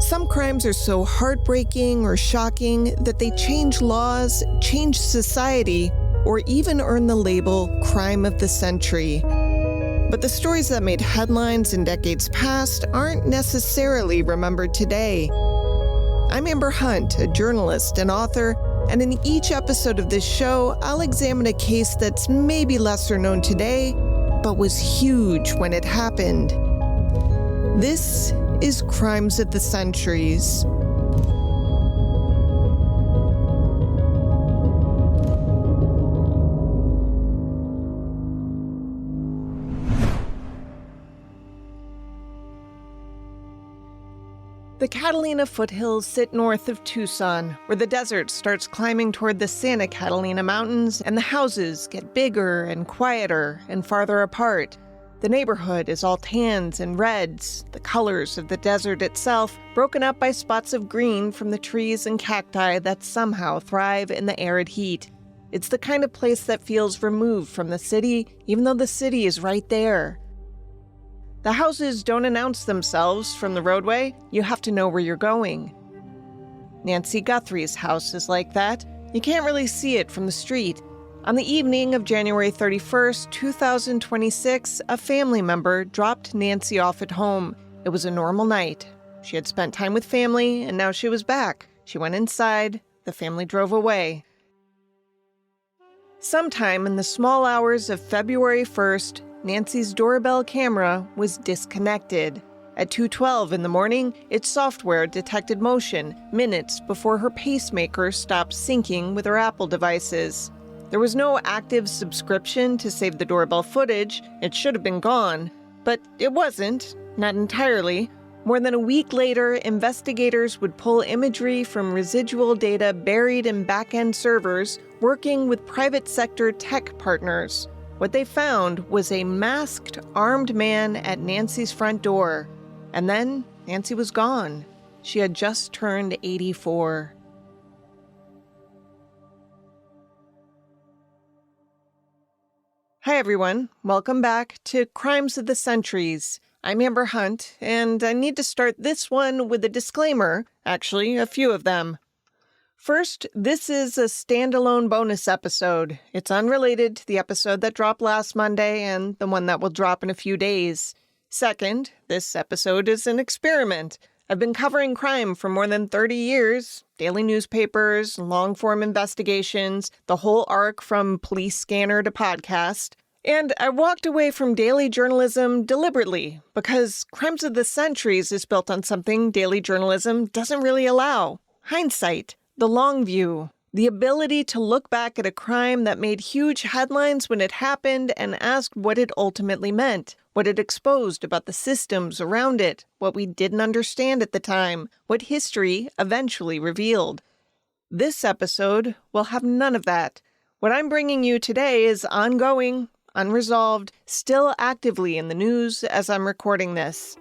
Some crimes are so heartbreaking or shocking that they change laws, change society, or even earn the label Crime of the Century. But the stories that made headlines in decades past aren't necessarily remembered today. I'm Amber Hunt, a journalist and author, and in each episode of this show, I'll examine a case that's maybe lesser known today, but was huge when it happened. This is Crimes of the Centuries. The Catalina Foothills sit north of Tucson, where the desert starts climbing toward the Santa Catalina Mountains and the houses get bigger and quieter and farther apart. The neighborhood is all tans and reds, the colors of the desert itself broken up by spots of green from the trees and cacti that somehow thrive in the arid heat. It's the kind of place that feels removed from the city, even though the city is right there. The houses don't announce themselves from the roadway. You have to know where you're going. Nancy Guthrie's house is like that. You can't really see it from the street. On the evening of January 31st, 2026, a family member dropped Nancy off at home. It was a normal night. She had spent time with family, and now she was back. She went inside. The family drove away. Sometime in the small hours of February 1st, Nancy's doorbell camera was disconnected. At 2:12 in the morning, its software detected motion minutes before her pacemaker stopped syncing with her Apple devices. There was no active subscription to save the doorbell footage. It should have been gone. But it wasn't, not entirely. More than a week later, investigators would pull imagery from residual data buried in back-end servers working with private sector tech partners. What they found was a masked, armed man at Nancy's front door. And then Nancy was gone. She had just turned 84. Hi everyone, welcome back to Crimes of the Centuries. I'm Amber Hunt, and I need to start this one with a disclaimer, actually a few of them. First, this is a standalone bonus episode. It's unrelated to the episode that dropped last Monday and the one that will drop in a few days. Second, this episode is an experiment. I've been covering crime for more than 30 years, daily newspapers, long-form investigations, the whole arc from police scanner to podcast. And I walked away from daily journalism deliberately because Crimes of the Centuries is built on something daily journalism doesn't really allow: hindsight, the long view, the ability to look back at a crime that made huge headlines when it happened and ask what it ultimately meant, what it exposed about the systems around it, what we didn't understand at the time, what history eventually revealed. This episode will have none of that. What I'm bringing you today is ongoing, unresolved, still actively in the news as I'm recording this.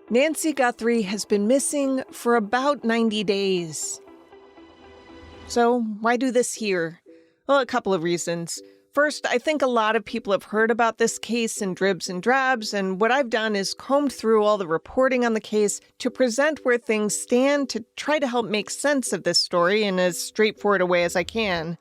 Nancy Guthrie has been missing for about 90 days. So why do this here? Well, a couple of reasons. First, I think a lot of people have heard about this case in dribs and drabs, and what I've done is combed through all the reporting on the case to present where things stand to try to help make sense of this story in as straightforward a way as I can.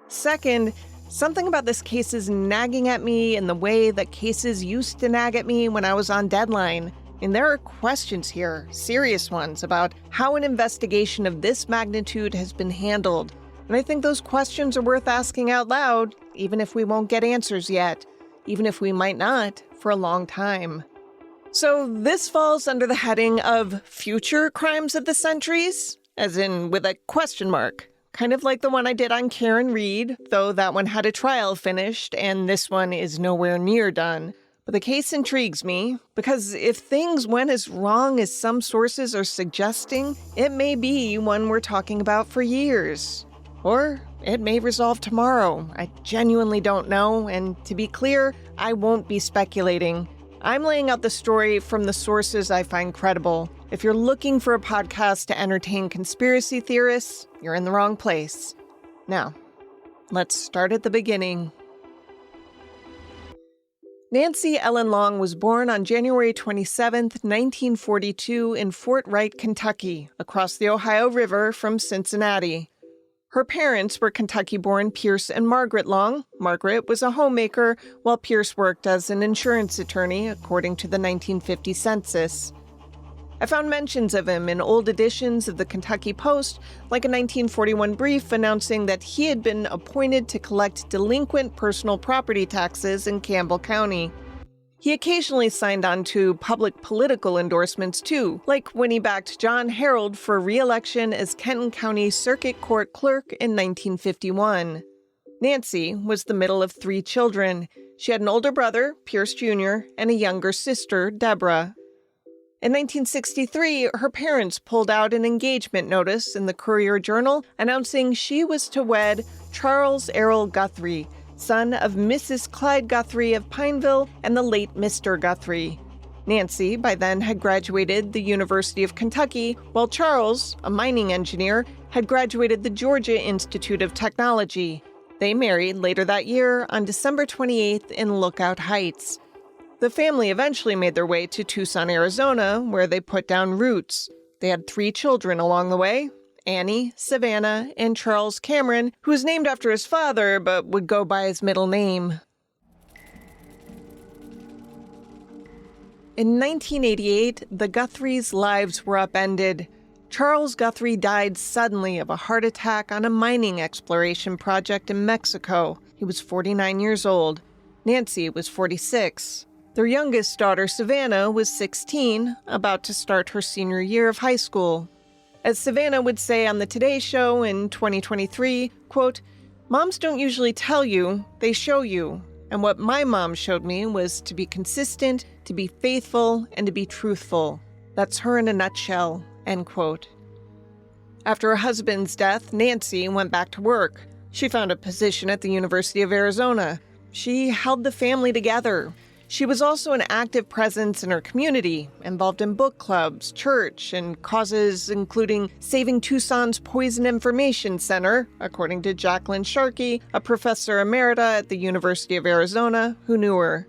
Second, something about this case is nagging at me in the way that cases used to nag at me when I was on deadline. And there are questions here, serious ones, about how an investigation of this magnitude has been handled. And I think those questions are worth asking out loud, even if we won't get answers yet, even if we might not for a long time. So this falls under the heading of Future Crimes of the Centuries, as in with a question mark. Kind of like the one I did on Karen Reed, though that one had a trial finished, and this one is nowhere near done. But the case intrigues me, because if things went as wrong as some sources are suggesting, it may be one we're talking about for years. Or it may resolve tomorrow. I genuinely don't know, and to be clear, I won't be speculating. I'm laying out the story from the sources I find credible. If you're looking for a podcast to entertain conspiracy theorists, you're in the wrong place. Now, let's start at the beginning. Nancy Ellen Long was born on January 27, 1942 in Fort Wright, Kentucky, across the Ohio River from Cincinnati. Her parents were Kentucky-born Pierce and Margaret Long. Margaret was a homemaker, while Pierce worked as an insurance attorney, according to the 1950 census. I found mentions of him in old editions of the Kentucky Post, like a 1941 brief announcing that he had been appointed to collect delinquent personal property taxes in Campbell County. He occasionally signed on to public political endorsements too, like when he backed John Harold for re-election as Kenton County Circuit Court Clerk in 1951. Nancy was the middle of 3 children. She had an older brother, Pierce Jr., and a younger sister, Deborah. In 1963, her parents pulled out an engagement notice in the Courier-Journal announcing she was to wed Charles Errol Guthrie, son of Mrs. Clyde Guthrie of Pineville and the late Mr. Guthrie. Nancy, by then, had graduated the University of Kentucky, while Charles, a mining engineer, had graduated the Georgia Institute of Technology. They married later that year on December 28th in Lookout Heights. The family eventually made their way to Tucson, Arizona, where they put down roots. They had 3 children along the way: Annie, Savannah, and Charles Cameron, who was named after his father but would go by his middle name. In 1988, the Guthries' lives were upended. Charles Guthrie died suddenly of a heart attack on a mining exploration project in Mexico. He was 49 years old. Nancy was 46. Their youngest daughter, Savannah, was 16, about to start her senior year of high school. As Savannah would say on the Today Show in 2023, quote, "Moms don't usually tell you, they show you. And what my mom showed me was to be consistent, to be faithful, and to be truthful. That's her in a nutshell," end quote. After her husband's death, Nancy went back to work. She found a position at the University of Arizona. She held the family together. She was also an active presence in her community, involved in book clubs, church, and causes including saving Tucson's Poison Information Center, according to Jacqueline Sharkey, a professor emerita at the University of Arizona who knew her.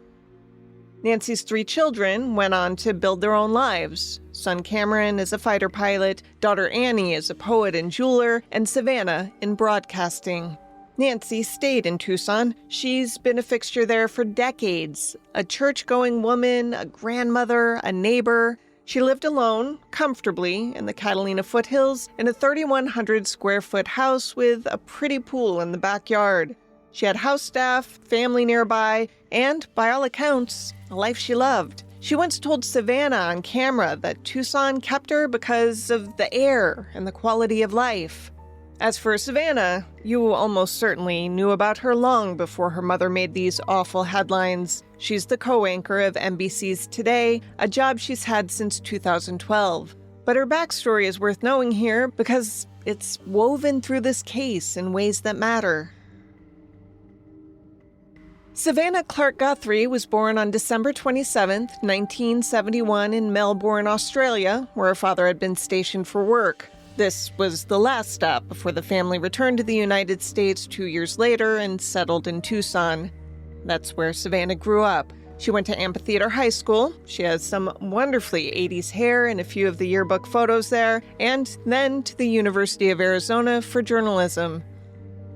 Nancy's 3 children went on to build their own lives. Son Cameron is a fighter pilot, daughter Annie is a poet and jeweler, and Savannah in broadcasting. Nancy stayed in Tucson. She's been a fixture there for decades. A church-going woman, a grandmother, a neighbor. She lived alone, comfortably, in the Catalina Foothills in a 3,100-square-foot house with a pretty pool in the backyard. She had house staff, family nearby, and, by all accounts, a life she loved. She once told Savannah on camera that Tucson kept her because of the air and the quality of life. As for Savannah, you almost certainly knew about her long before her mother made these awful headlines. She's the co-anchor of NBC's Today, a job she's had since 2012. But her backstory is worth knowing here because it's woven through this case in ways that matter. Savannah Clark Guthrie was born on December 27, 1971 in Melbourne, Australia, where her father had been stationed for work. This was the last stop before the family returned to the United States 2 years later and settled in Tucson. That's where Savannah grew up. She went to Amphitheater High School. She has some wonderfully 80s hair in a few of the yearbook photos there, and then to the University of Arizona for journalism.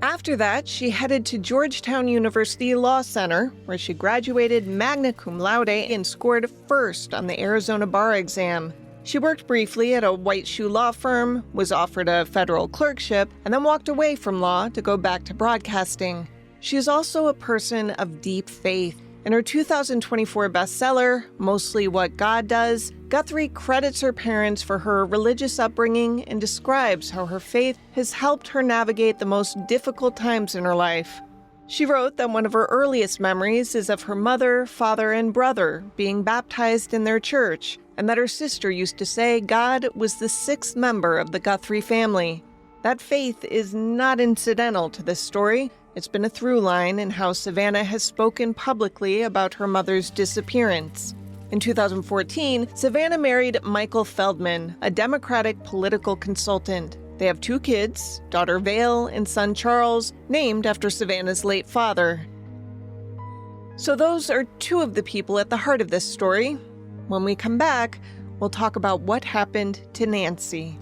After that, she headed to Georgetown University Law Center, where she graduated magna cum laude and scored first on the Arizona bar exam. She worked briefly at a white shoe law firm, was offered a federal clerkship, and then walked away from law to go back to broadcasting. She is also a person of deep faith. In her 2024 bestseller, Mostly What God Does, Guthrie credits her parents for her religious upbringing and describes how her faith has helped her navigate the most difficult times in her life. She wrote that one of her earliest memories is of her mother, father, and brother being baptized in their church, and that her sister used to say God was the 6th member of the Guthrie family. That faith is not incidental to this story. It's been a through line in how Savannah has spoken publicly about her mother's disappearance. In 2014, Savannah married Michael Feldman, a Democratic political consultant. They have 2 kids, daughter Vale and son Charles, named after Savannah's late father. So those are two of the people at the heart of this story. When we come back, we'll talk about what happened to Nancy.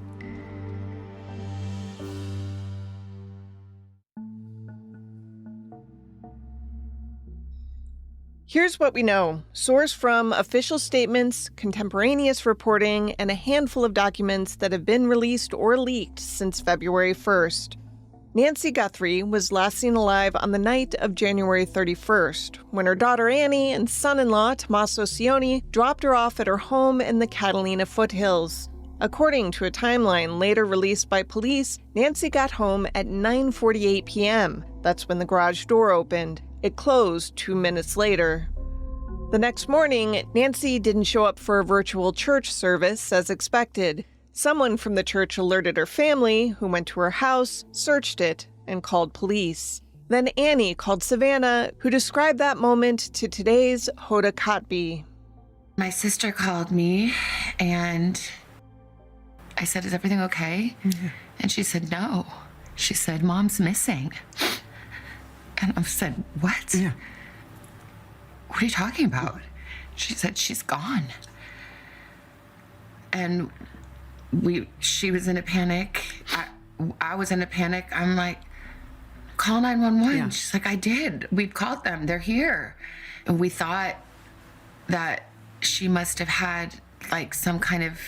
Here's what we know. Source from official statements, contemporaneous reporting, and a handful of documents that have been released or leaked since February 1st. Nancy Guthrie was last seen alive on the night of January 31st, when her daughter Annie and son-in-law Tommaso Cioni dropped her off at her home in the Catalina Foothills. According to a timeline later released by police, Nancy got home at 9:48 p.m. That's when the garage door opened. It closed 2 minutes later. The next morning, Nancy didn't show up for a virtual church service as expected. Someone from the church alerted her family, who went to her house, searched it, and called police. Then Annie called Savannah, who described that moment to today's Hoda Kotb. My sister called me, and I said, "Is everything okay?" Mm-hmm. And she said, "No." She said, "Mom's missing." And I said, "What? Yeah. What are you talking about?" She said, "She's gone." And she was in a panic. I was in a panic. I'm like, "Call 911. Yeah. She's like, "I did. We've called them. They're here." And we thought that she must have had like some kind of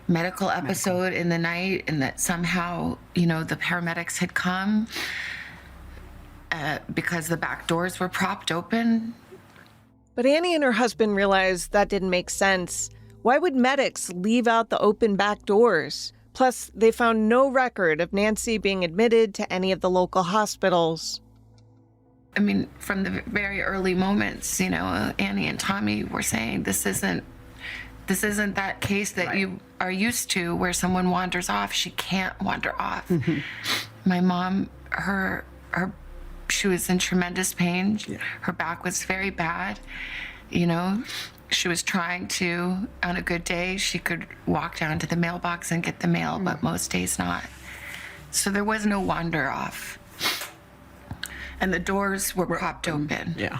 medical episode in the night, and that somehow, the paramedics had come. Because the back doors were propped open. But Annie and her husband realized that didn't make sense. Why would medics leave out the open back doors? Plus, they found no record of Nancy being admitted to any of the local hospitals. I mean, from the very early moments, Annie and Tommy were saying, this isn't that case that you are used to where someone wanders off. She can't wander off. Mm-hmm. My mom, she was in tremendous pain. Yeah. Her back was very bad. She was trying to, on a good day, she could walk down to the mailbox and get the mail, but most days not. So there was no wander off. And the doors were propped open. Yeah.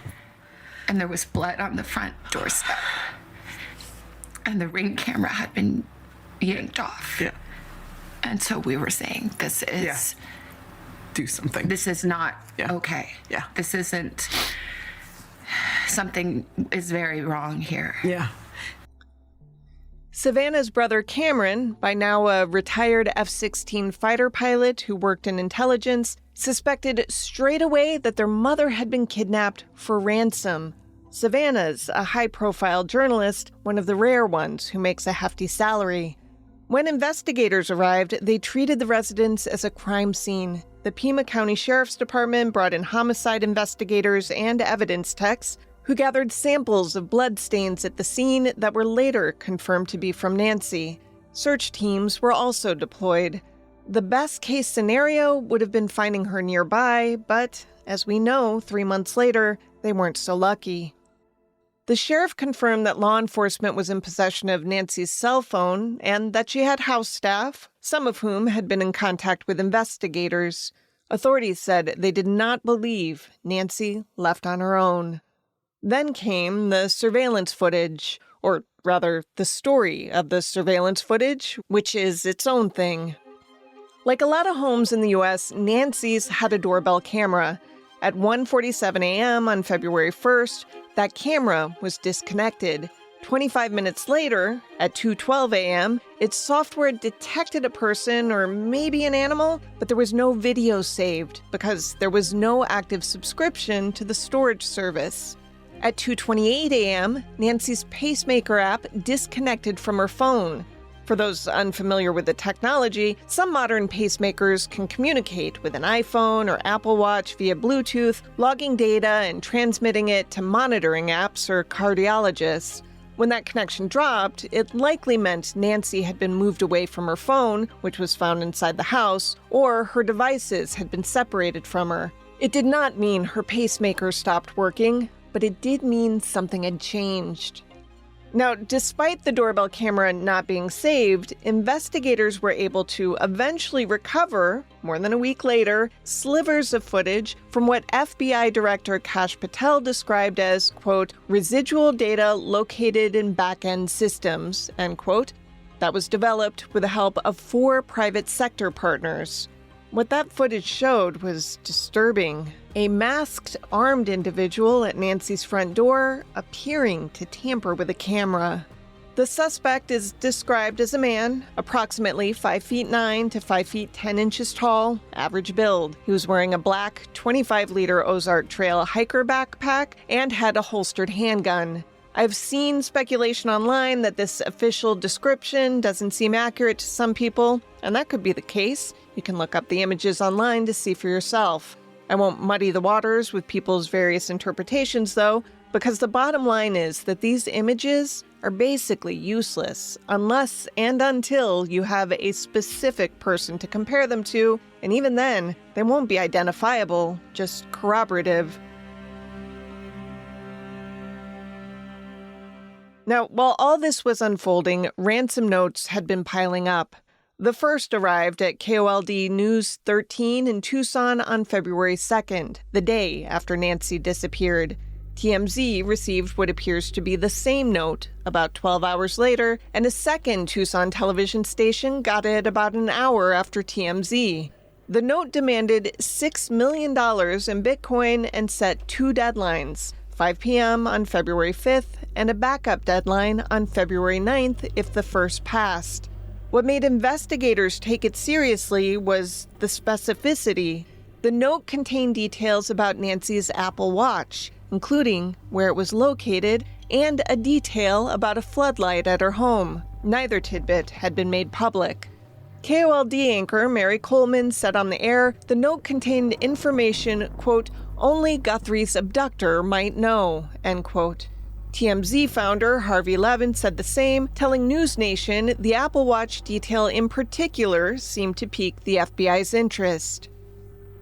And there was blood on the front doorstep. And the Ring camera had been yanked off. Yeah. And so we were saying, this is... Yeah. Do something. This is not okay. Yeah. This isn't... Something is very wrong here. Yeah. Savannah's brother Cameron, by now a retired F-16 fighter pilot who worked in intelligence, suspected straight away that their mother had been kidnapped for ransom. Savannah's a high-profile journalist, one of the rare ones who makes a hefty salary. When investigators arrived, they treated the residence as a crime scene. The Pima County Sheriff's Department brought in homicide investigators and evidence techs who gathered samples of blood stains at the scene that were later confirmed to be from Nancy. Search teams were also deployed. The best-case scenario would have been finding her nearby, but, as we know, 3 months later, they weren't so lucky. The sheriff confirmed that law enforcement was in possession of Nancy's cell phone and that she had house staff, some of whom had been in contact with investigators. Authorities said they did not believe Nancy left on her own. Then came the surveillance footage, or rather, the story of the surveillance footage, which is its own thing. Like a lot of homes in the U.S., Nancy's had a doorbell camera. At 1:47 a.m. on February 1st, that camera was disconnected. 25 minutes later, at 2:12 a.m., its software detected a person or maybe an animal, but there was no video saved because there was no active subscription to the storage service. At 2:28 a.m., Nancy's pacemaker app disconnected from her phone. For those unfamiliar with the technology, some modern pacemakers can communicate with an iPhone or Apple Watch via Bluetooth, logging data and transmitting it to monitoring apps or cardiologists. When that connection dropped, it likely meant Nancy had been moved away from her phone, which was found inside the house, or her devices had been separated from her. It did not mean her pacemaker stopped working, but it did mean something had changed. Now, despite the doorbell camera not being saved, investigators were able to eventually recover, more than a week later, slivers of footage from what FBI Director Kash Patel described as, quote, residual data located in back-end systems, end quote, that was developed with the help of 4 private sector partners. What that footage showed was disturbing. A masked, armed individual at Nancy's front door appearing to tamper with a camera. The suspect is described as a man, approximately 5'9" to 5'10" tall, average build. He was wearing a black 25-liter Ozark Trail hiker backpack and had a holstered handgun. I've seen speculation online that this official description doesn't seem accurate to some people, and that could be the case. You can look up the images online to see for yourself. I won't muddy the waters with people's various interpretations, though, because the bottom line is that these images are basically useless unless and until you have a specific person to compare them to, and even then, they won't be identifiable, just corroborative. Now, while all this was unfolding, ransom notes had been piling up. The first arrived at KOLD News 13 in Tucson on February 2nd, the day after Nancy disappeared. TMZ received what appears to be the same note about 12 hours later, and a second Tucson television station got it about an hour after TMZ. The note demanded $6 million in Bitcoin and set 2 deadlines, 5 p.m. on February 5th and a backup deadline on February 9th if the first passed. What made investigators take it seriously was the specificity. The note contained details about Nancy's Apple Watch, including where it was located and a detail about a floodlight at her home. Neither tidbit had been made public. KOLD anchor Mary Coleman said on the air the note contained information, quote, only Guthrie's abductor might know, end quote. TMZ founder Harvey Levin said the same, telling News Nation the Apple Watch detail in particular seemed to pique the FBI's interest.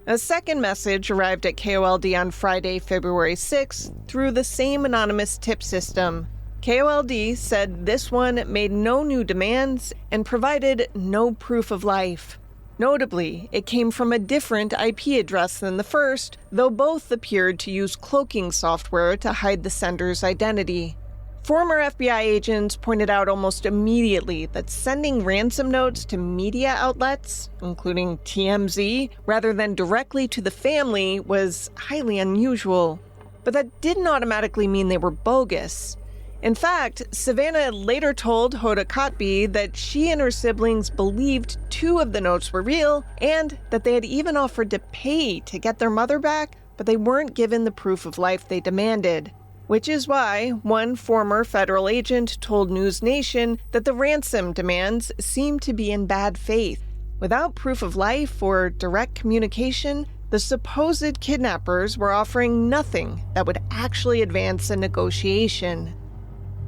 A second message arrived at KOLD on Friday, February 6th, through the same anonymous tip system. KOLD said this one made no new demands and provided no proof of life. Notably, it came from a different IP address than the first, though both appeared to use cloaking software to hide the sender's identity. Former FBI agents pointed out almost immediately that sending ransom notes to media outlets, including TMZ, rather than directly to the family was highly unusual. But that didn't automatically mean they were bogus. In fact, Savannah later told Hoda Kotb that she and her siblings believed 2 of the notes were real and that they had even offered to pay to get their mother back, but they weren't given the proof of life they demanded. Which is why one former federal agent told News Nation that the ransom demands seemed to be in bad faith. Without proof of life or direct communication, the supposed kidnappers were offering nothing that would actually advance a negotiation.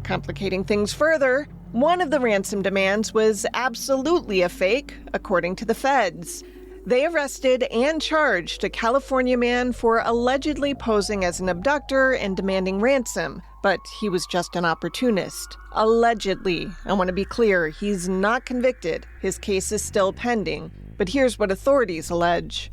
Complicating things further, one of the ransom demands was absolutely a fake, according to the feds. They arrested and charged a California man for allegedly posing as an abductor and demanding ransom, but he was just an opportunist. Allegedly. I want to be clear, he's not convicted. His case is still pending. But here's what authorities allege.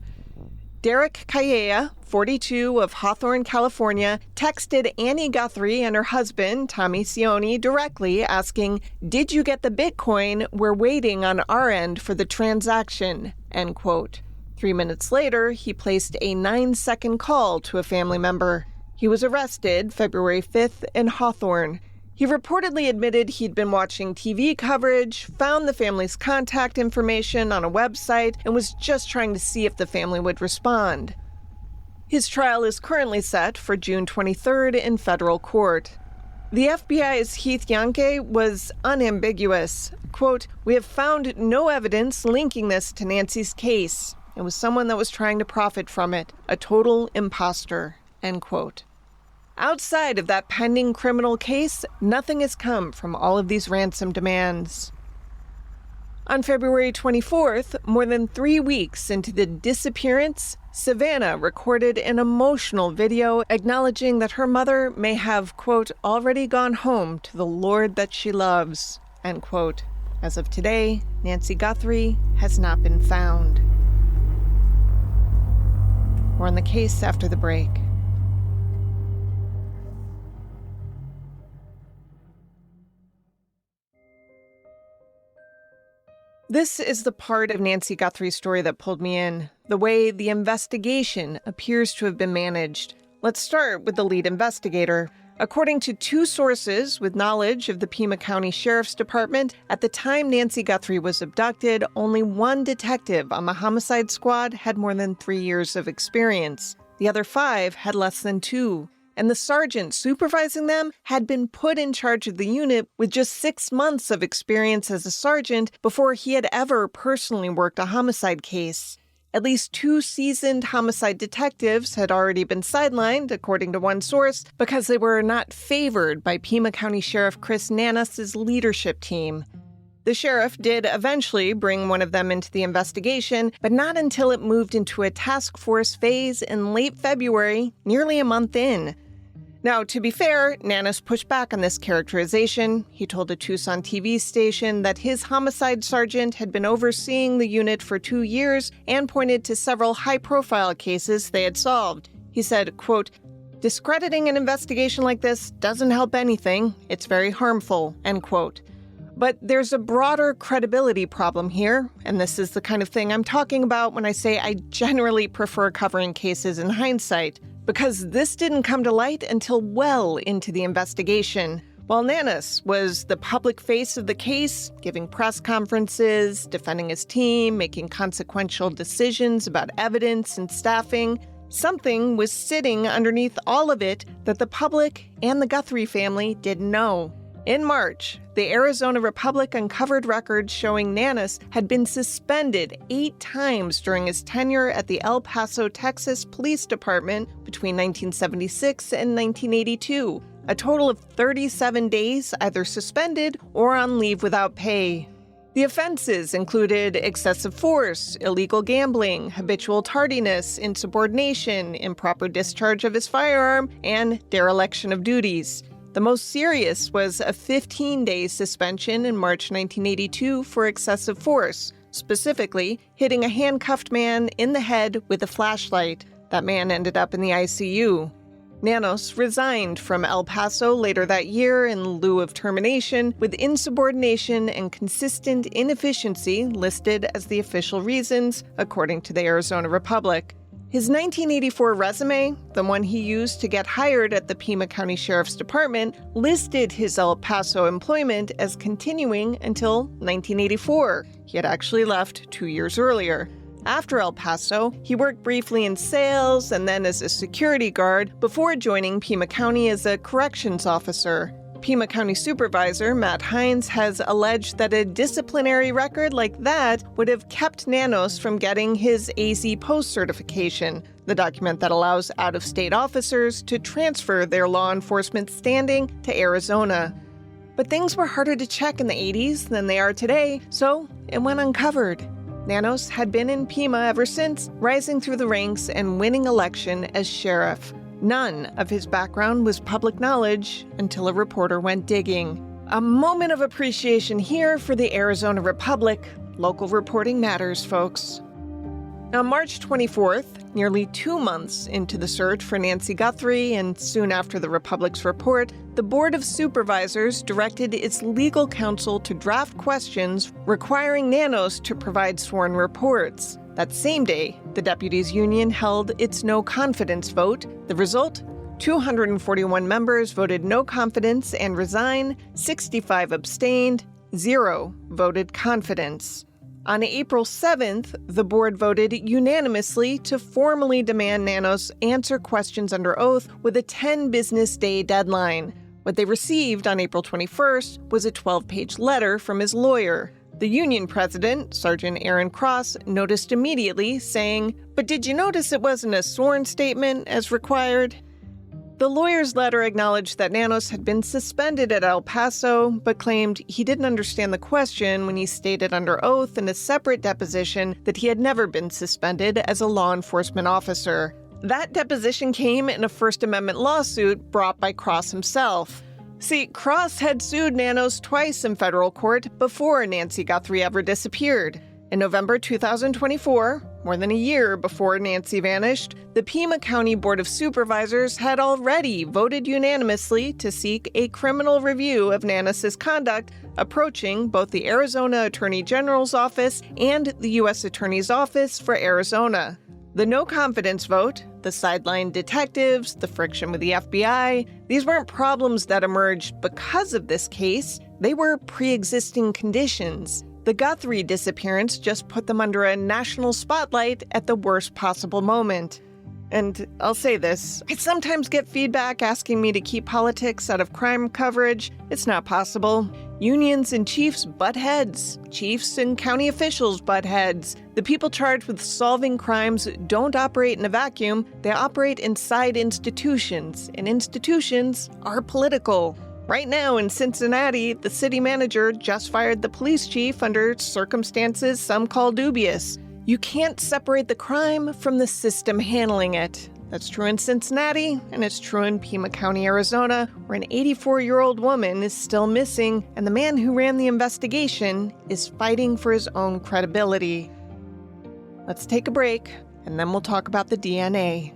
Derek Calleja, 42, of Hawthorne, California, texted Annie Guthrie and her husband, Tommy Sioni, directly asking, "Did you get the Bitcoin? We're waiting on our end for the transaction," end quote. 3 minutes later, he placed a 9-second call to a family member. He was arrested February 5th in Hawthorne. He reportedly admitted he'd been watching TV coverage, found the family's contact information on a website, and was just trying to see if the family would respond. His trial is currently set for June 23rd in federal court. The FBI's Heath Yankee was unambiguous. Quote, "We have found no evidence linking this to Nancy's case. It was someone that was trying to profit from it. A total imposter," end quote. Outside of that pending criminal case, nothing has come from all of these ransom demands. On February 24th, more than 3 weeks into the disappearance, Savannah recorded an emotional video acknowledging that her mother may have, quote, already gone home to the Lord that she loves, end quote. As of today, Nancy Guthrie has not been found. More on the case after the break. This is the part of Nancy Guthrie's story that pulled me in, the way the investigation appears to have been managed. Let's start with the lead investigator. According to two sources with knowledge of the Pima County Sheriff's Department, at the time Nancy Guthrie was abducted, only one detective on the homicide squad had more than 3 years of experience. The other 5 had less than 2. And the sergeant supervising them had been put in charge of the unit with just 6 months of experience as a sergeant before he had ever personally worked a homicide case. At least 2 seasoned homicide detectives had already been sidelined, according to one source, because they were not favored by Pima County Sheriff Chris Nanus' leadership team. The sheriff did eventually bring one of them into the investigation, but not until it moved into a task force phase in late February, nearly a month in. Now, to be fair, Nanus pushed back on this characterization. He told a Tucson TV station that his homicide sergeant had been overseeing the unit for 2 years and pointed to several high-profile cases they had solved. He said, quote, "Discrediting an investigation like this doesn't help anything. It's very harmful," end quote. But there's a broader credibility problem here, and this is the kind of thing I'm talking about when I say I generally prefer covering cases in hindsight. Because this didn't come to light until well into the investigation. While Nanus was the public face of the case, giving press conferences, defending his team, making consequential decisions about evidence and staffing, something was sitting underneath all of it that the public and the Guthrie family didn't know. In March, the Arizona Republic uncovered records showing Nanus had been suspended 8 times during his tenure at the El Paso, Texas Police Department between 1976 and 1982, a total of 37 days either suspended or on leave without pay. The offenses included excessive force, illegal gambling, habitual tardiness, insubordination, improper discharge of his firearm, and dereliction of duties. The most serious was a 15-day suspension in March 1982 for excessive force, specifically hitting a handcuffed man in the head with a flashlight. That man ended up in the ICU. Nanus resigned from El Paso later that year in lieu of termination, with insubordination and consistent inefficiency listed as the official reasons, according to the Arizona Republic. His 1984 resume, the one he used to get hired at the Pima County Sheriff's Department, listed his El Paso employment as continuing until 1984. He had actually left 2 years earlier. After El Paso, he worked briefly in sales and then as a security guard before joining Pima County as a corrections officer. Pima County Supervisor Matt Hines has alleged that a disciplinary record like that would have kept Nanus from getting his AZ Post certification, the document that allows out-of-state officers to transfer their law enforcement standing to Arizona. But things were harder to check in the 80s than they are today, so it went uncovered. Nanus had been in Pima ever since, rising through the ranks and winning election as sheriff. None of his background was public knowledge until a reporter went digging. A moment of appreciation here for the Arizona Republic. Local reporting matters, folks. On March 24th, nearly 2 months into the search for Nancy Guthrie and soon after the Republic's report, the Board of Supervisors directed its legal counsel to draft questions requiring Nanus to provide sworn reports. That same day, the deputies' union held its no-confidence vote. The result? 241 members voted no confidence and resign, 65 abstained, 0 voted confidence. On April 7th, the board voted unanimously to formally demand Nanus answer questions under oath with a 10-business-day deadline. What they received on April 21st was a 12-page letter from his lawyer. The union president, Sergeant Aaron Cross, noticed immediately, saying, "But did you notice it wasn't a sworn statement as required?" The lawyer's letter acknowledged that Nanos had been suspended at El Paso, but claimed he didn't understand the question when he stated under oath in a separate deposition that he had never been suspended as a law enforcement officer. That deposition came in a First Amendment lawsuit brought by Cross himself. See, Cross had sued Nanos twice in federal court before Nancy Guthrie ever disappeared. In November 2024, more than a year before Nancy vanished, the Pima County Board of Supervisors had already voted unanimously to seek a criminal review of Nanos' conduct, approaching both the Arizona Attorney General's office and the U.S. Attorney's Office for Arizona. The no-confidence vote, the sideline detectives, the friction with the FBI, these weren't problems that emerged because of this case. They were pre-existing conditions. The Guthrie disappearance just put them under a national spotlight at the worst possible moment. And I'll say this, I sometimes get feedback asking me to keep politics out of crime coverage. It's not possible. Unions and chiefs butt heads. Chiefs and county officials butt heads. The people charged with solving crimes don't operate in a vacuum. They operate inside institutions, and institutions are political. Right now in Cincinnati, the city manager just fired the police chief under circumstances some call dubious. You can't separate the crime from the system handling it. That's true in Cincinnati, and it's true in Pima County, Arizona, where an 84-year-old woman is still missing, and the man who ran the investigation is fighting for his own credibility. Let's take a break, and then we'll talk about the DNA.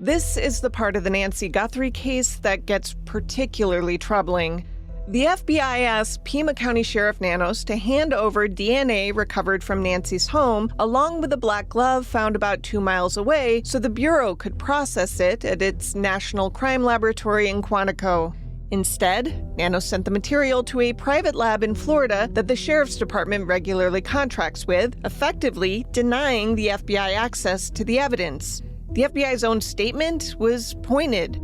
This is the part of the Nancy Guthrie case that gets particularly troubling. The FBI asked Pima County Sheriff Nanos to hand over DNA recovered from Nancy's home, along with a black glove found about 2 miles away, so the Bureau could process it at its National Crime Laboratory in Quantico. Instead, Nanos sent the material to a private lab in Florida that the Sheriff's Department regularly contracts with, effectively denying the FBI access to the evidence. The FBI's own statement was pointed.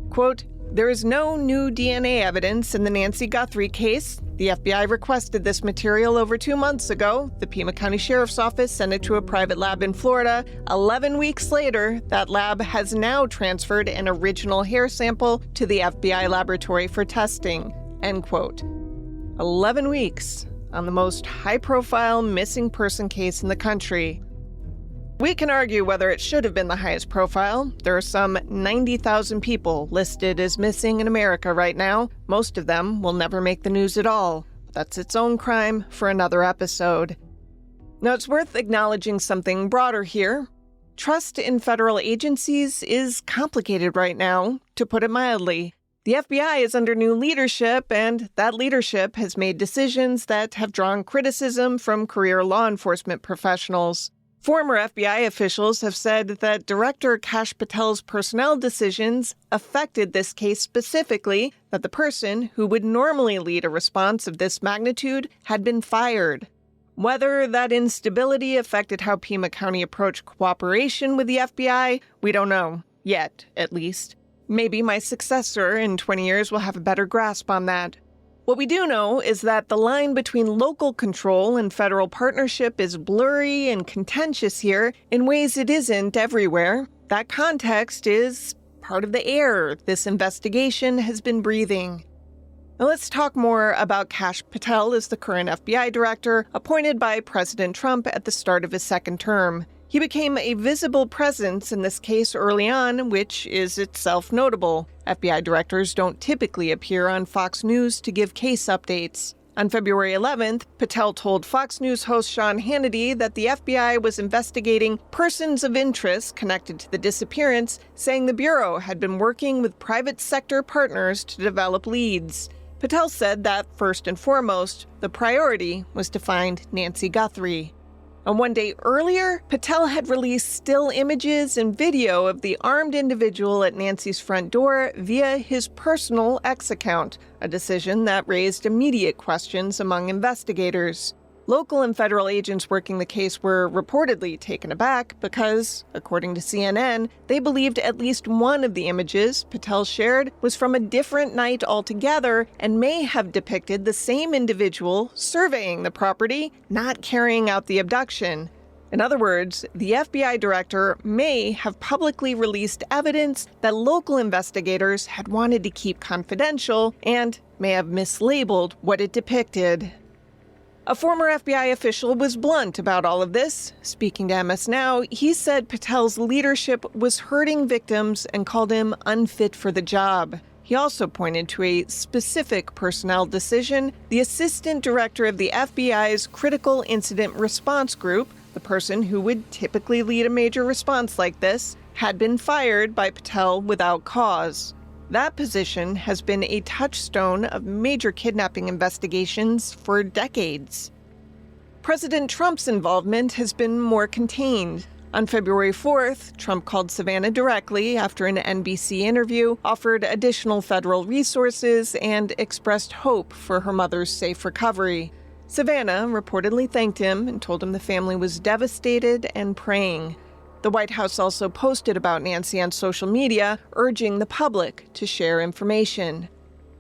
Quote, "There is no new DNA evidence in the Nancy Guthrie case. The FBI requested this material over 2 months ago. The Pima County Sheriff's Office sent it to a private lab in Florida. 11 weeks later, that lab has now transferred an original hair sample to the FBI laboratory for testing." End quote. 11 weeks on the most high-profile missing person case in the country. We can argue whether it should have been the highest profile. There are some 90,000 people listed as missing in America right now. Most of them will never make the news at all. That's its own crime for another episode. Now, it's worth acknowledging something broader here. Trust in federal agencies is complicated right now, to put it mildly. The FBI is under new leadership, and that leadership has made decisions that have drawn criticism from career law enforcement professionals. Former FBI officials have said that Director Kash Patel's personnel decisions affected this case specifically, that the person who would normally lead a response of this magnitude had been fired. Whether that instability affected how Pima County approached cooperation with the FBI, we don't know. Yet, at least. Maybe my successor in 20 years will have a better grasp on that. What we do know is that the line between local control and federal partnership is blurry and contentious here in ways it isn't everywhere. That context is part of the air this investigation has been breathing. Now let's talk more about Kash Patel as the current FBI director, appointed by President Trump at the start of his second term. He became a visible presence in this case early on, which is itself notable. FBI directors don't typically appear on Fox News to give case updates. On February 11th, Patel told Fox News host Sean Hannity that the FBI was investigating persons of interest connected to the disappearance, saying the Bureau had been working with private sector partners to develop leads. Patel said that, first and foremost, the priority was to find Nancy Guthrie. And 1 day earlier, Patel had released still images and video of the armed individual at Nancy's front door via his personal X account, a decision that raised immediate questions among investigators. Local and federal agents working the case were reportedly taken aback because, according to CNN, they believed at least one of the images Patel shared was from a different night altogether and may have depicted the same individual surveying the property, not carrying out the abduction. In other words, the FBI director may have publicly released evidence that local investigators had wanted to keep confidential and may have mislabeled what it depicted. A former FBI official was blunt about all of this. Speaking to MS Now, he said Patel's leadership was hurting victims and called him unfit for the job. He also pointed to a specific personnel decision. The assistant director of the FBI's Critical Incident Response Group, the person who would typically lead a major response like this, had been fired by Patel without cause. That position has been a touchstone of major kidnapping investigations for decades. President Trump's involvement has been more contained. On February 4th, Trump called Savannah directly after an NBC interview, offered additional federal resources, and expressed hope for her mother's safe recovery. Savannah reportedly thanked him and told him the family was devastated and praying. The White House also posted about Nancy on social media, urging the public to share information.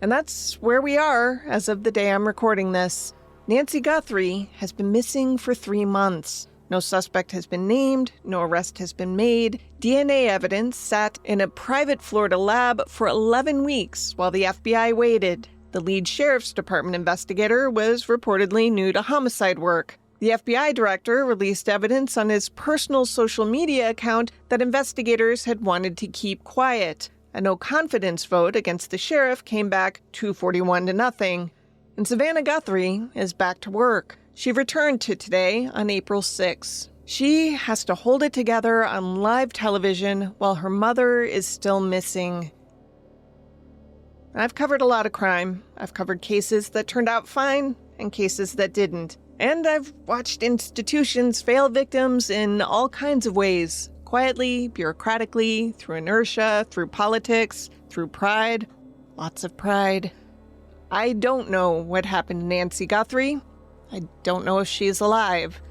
And that's where we are as of the day I'm recording this. Nancy Guthrie has been missing for 3 months. No suspect has been named, no arrest has been made. DNA evidence sat in a private Florida lab for 11 weeks while the FBI waited. The lead sheriff's department investigator was reportedly new to homicide work. The FBI director released evidence on his personal social media account that investigators had wanted to keep quiet. A no-confidence vote against the sheriff came back 241-0. And Savannah Guthrie is back to work. She returned to Today on April 6. She has to hold it together on live television while her mother is still missing. I've covered a lot of crime. I've covered cases that turned out fine and cases that didn't. And I've watched institutions fail victims in all kinds of ways. Quietly, bureaucratically, through inertia, through politics, through pride. Lots of pride. I don't know what happened to Nancy Guthrie. I don't know if she's alive.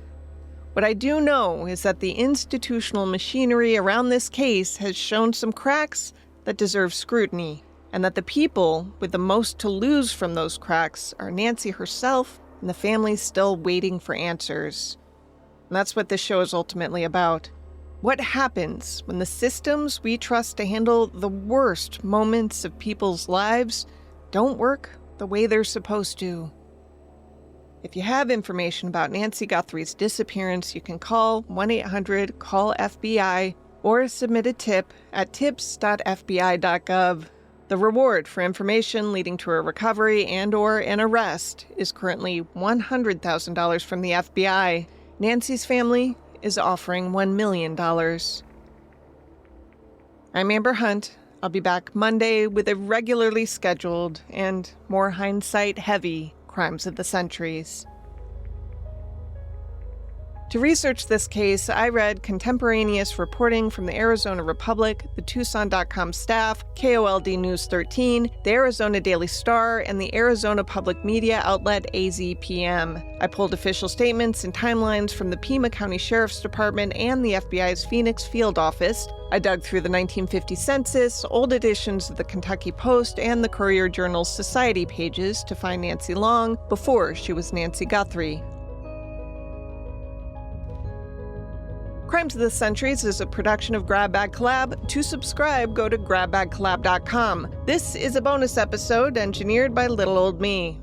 What I do know is that the institutional machinery around this case has shown some cracks that deserve scrutiny, and that the people with the most to lose from those cracks are Nancy herself and the family's still waiting for answers. And that's what this show is ultimately about. What happens when the systems we trust to handle the worst moments of people's lives don't work the way they're supposed to? If you have information about Nancy Guthrie's disappearance, you can call 1-800-CALL-FBI or submit a tip at tips.fbi.gov. The reward for information leading to a recovery and/or an arrest is currently $100,000 from the FBI. Nancy's family is offering $1 million. I'm Amber Hunt. I'll be back Monday with a regularly scheduled and more hindsight-heavy Crimes of the Centuries. To research this case, I read contemporaneous reporting from the Arizona Republic, the Tucson.com staff, KOLD News 13, the Arizona Daily Star, and the Arizona public media outlet AZPM. I pulled official statements and timelines from the Pima County Sheriff's Department and the FBI's Phoenix field office. I dug through the 1950 census, old editions of the Kentucky Post, and the Courier-Journal's Society pages to find Nancy long before she was Nancy Guthrie. Crimes of the Centuries is a production of Grab Bag Collab. To subscribe, go to grabbagcollab.com. This is a bonus episode engineered by Little Old Me.